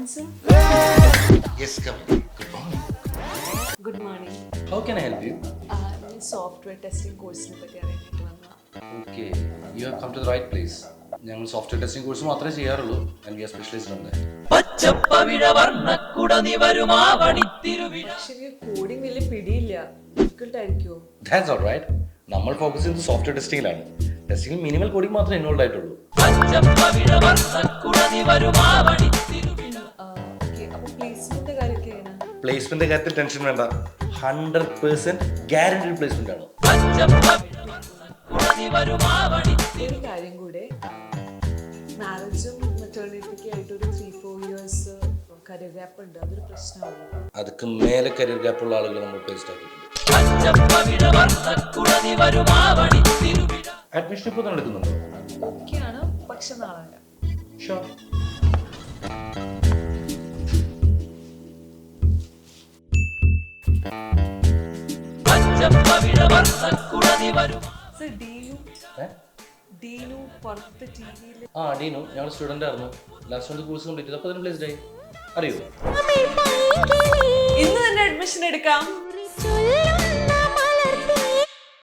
sir. Yes, come in. Good morning. Good morning. How can I help you? ഞാൻ software testing കോഴ്സിനെ പറ്റി അറിയാനായിട്ട് വന്നതാണ്. Okay, you have come to the right place. ഞങ്ങൾ software testing course മാത്രമേ ചെയ്യാറുള്ളൂ and we are specialized on that. പക്ഷെ coding വലിയ പിടിയില്ല. ഡിഫിക്കൽട്ട് ആയിരിക്കുമോ? That's all right. നമ്മൾ ഫോക്കസ് ചെയ്യുന്നത് സോഫ്റ്റ്വെയർ ടെസ്റ്റിംഗിലാണ്. ടെസ്റ്റിംഗിൽ മിനിമൽ കോഡിംഗ് മാത്രമേ ഇൻവോൾവ് ആയിട്ടുള്ളൂ. അപ്പോൾ പ്ലേസ്മെന്റ് കാര്യമൊക്കെ എങ്ങനെയാണ്? പ്ലേസ്മെന്റിന്റെ കാര്യത്തിൽ ടെൻഷൻ വേണ്ട. 100% ഗ്യാരണ്ടീഡ് പ്ലേസ്മെന്റ് ആണ്. ഒരു കാര്യം കൂടെ, മാരേജും മെറ്റേണിറ്റിക്ക് ആയിട്ട് ഒരു 3-4 years കരിയർ ഗ്യാപ്പ് ഉണ്ട്. അതൊരു പ്രശ്നമാണ്. അതൊക്കെ മേലെ കരിയർ ഗ്യാപ്പ് ഉള്ള ആളുകൾ നമ്മൾ പ്ലേസ്ഡ് ആക്കിയിട്ടുണ്ട്. അഡ്മിഷൻ ഇപ്പോൾ നടക്കുന്നുണ്ടോ? ഓക്കെയാണ്, പക്ഷെ നാളെ വരാം. ഷുവർ. ഡീനു പുറത്ത് ടിവിയിൽ ഡീനു ഞങ്ങൾ സ്റ്റുഡൻ്റ് ആയിരുന്നു. ലാസ്റ്റ് മന്ത് കോഴ്സ് കംപ്ലീറ്റ് ചെയ്തു. അപ്പോൾ അതിന് പ്ലേസ്ഡ് ആയി. അറിയോ? ഇന്ന് തന്നെ അഡ്മിഷൻ എടുക്കാം.